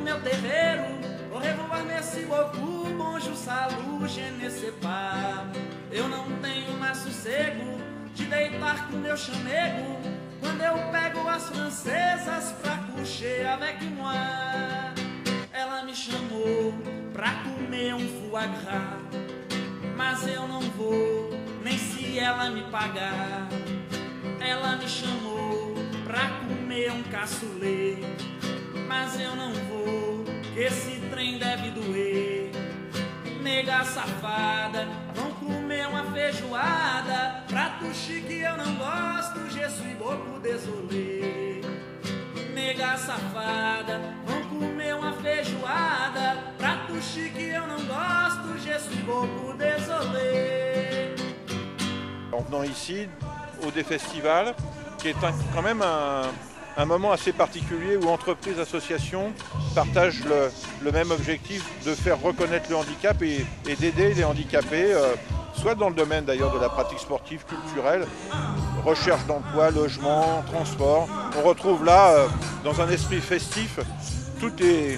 meu terreiro. Au revoir, merci beaucoup, bonjour, salut, je ne sais pas. Eu não tenho mais sossego de deitar com meu chamego quando eu pego as francesas pra coucher avec moi. Ela me chamou pra comer foie gras, mas eu não vou, nem se ela me pagar. Ela me chamou pra comer cassoulet, mas eu não vou, que esse trem deve doer. Nega safada, vão comer uma feijoada, prato chique eu não gosto, je suis beaucoup désolé. Nega safada, vão comer uma feijoada, prato chique eu não gosto, je suis beaucoup désolé. En venant ici, au Des Festivals, qui est quand même un moment assez particulier où entreprises, associations partagent le même objectif de faire reconnaître le handicap et d'aider les handicapés, soit dans le domaine d'ailleurs de la pratique sportive, culturelle, recherche d'emploi, logement, transport. On retrouve là, dans un esprit festif, toutes les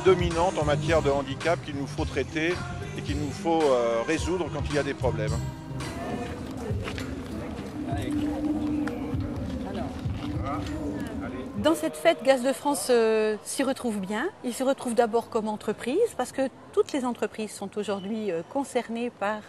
dominantes en matière de handicap qu'il nous faut traiter et qu'il nous faut résoudre quand il y a des problèmes. Dans cette fête, Gaz de France s'y retrouve bien. Il s'y retrouve d'abord comme entreprise, parce que toutes les entreprises sont aujourd'hui concernées par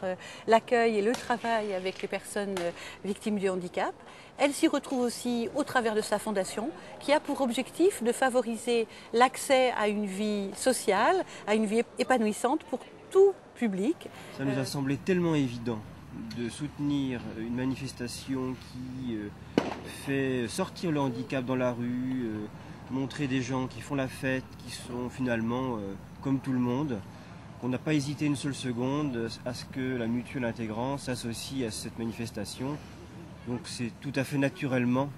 l'accueil et le travail avec les personnes victimes du handicap. Elle s'y retrouve aussi au travers de sa fondation, qui a pour objectif de favoriser l'accès à une vie sociale, à une vie épanouissante pour tout public. Ça nous a semblé tellement évident de soutenir une manifestation qui fait sortir le handicap dans la rue, montrer des gens qui font la fête, qui sont finalement comme tout le monde. On n'a pas hésité une seule seconde à ce que la mutuelle intégrant s'associe à cette manifestation. Donc c'est tout à fait naturellement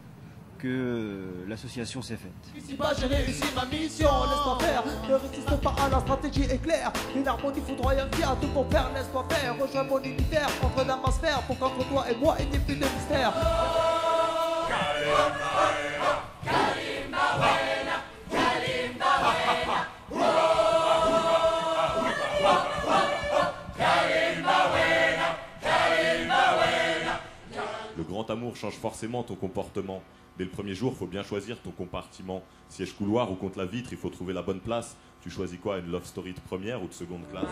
que l'association s'est faite. Ici-bas j'ai réussi ma mission, laisse-moi faire, ne résiste pas à la stratégie éclair. Une harmonie foudroyante qui a tout pour faire, laisse-moi faire, rejoins mon univers, entre l'atmosphère, pour qu'entre toi et moi il n'y ait plus de mystère. Le grand amour change forcément ton comportement. Dès le premier jour, il faut bien choisir ton compartiment. Siège couloir ou contre la vitre, il faut trouver la bonne place. Tu choisis quoi, une love story de première ou de seconde classe?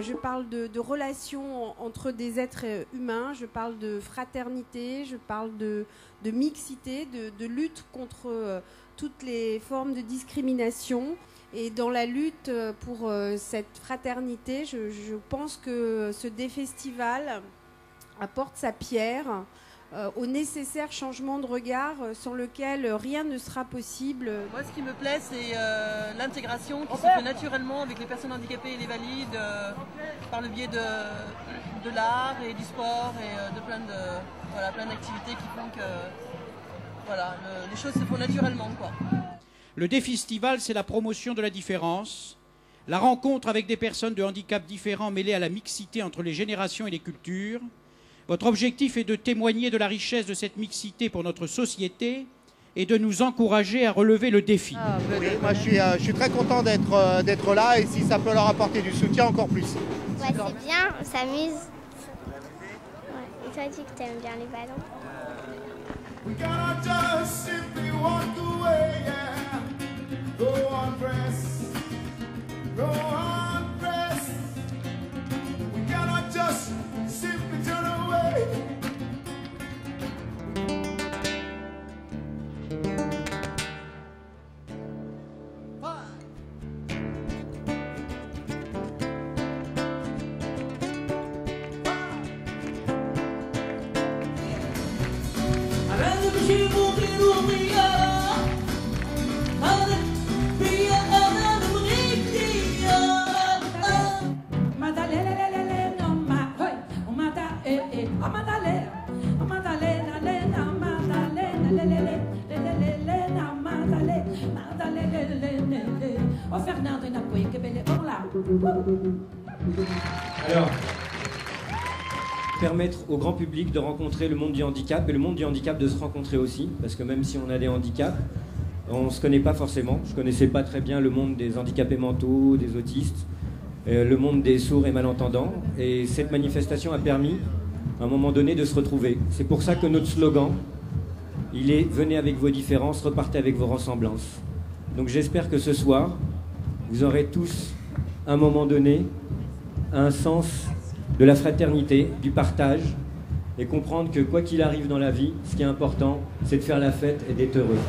Je parle de relations entre des êtres humains, je parle de fraternité, je parle de mixité, de lutte contre toutes les formes de discrimination. Et dans la lutte pour cette fraternité, je pense que ce Des Festivals apporte sa pierre au nécessaire changement de regard sans lequel rien ne sera possible. Moi, ce qui me plaît, c'est l'intégration qui se fait naturellement avec les personnes handicapées et les valides par le biais de l'art et du sport et de plein d'activités qui font que les choses se font naturellement, quoi. Le Des Festivals, c'est la promotion de la différence, la rencontre avec des personnes de handicap différents mêlées à la mixité entre les générations et les cultures. Votre objectif est de témoigner de la richesse de cette mixité pour notre société et de nous encourager à relever le défi. Oui, moi je suis très content d'être là et si ça peut leur apporter du soutien, encore plus. Ouais, c'est bien, on s'amuse. Ouais. Et toi, tu dis que t'aimes bien les ballons? We gotta just simply walk away, yeah. Go on, press. Go on, press. We gotta just simply turn away. Arrête de me Alors, permettre au grand public de rencontrer le monde du handicap et le monde du handicap de se rencontrer aussi, parce que même si on a des handicaps, on ne se connaît pas forcément. Je ne connaissais pas très bien le monde des handicapés mentaux, des autistes, le monde des sourds et malentendants. Et cette manifestation a permis, à un moment donné, de se retrouver. C'est pour ça que notre slogan, il est « Venez avec vos différences, repartez avec vos ressemblances ». Donc j'espère que ce soir, vous aurez tous, à un moment donné, un sens de la fraternité, du partage, et comprendre que quoi qu'il arrive dans la vie, ce qui est important, c'est de faire la fête et d'être heureux.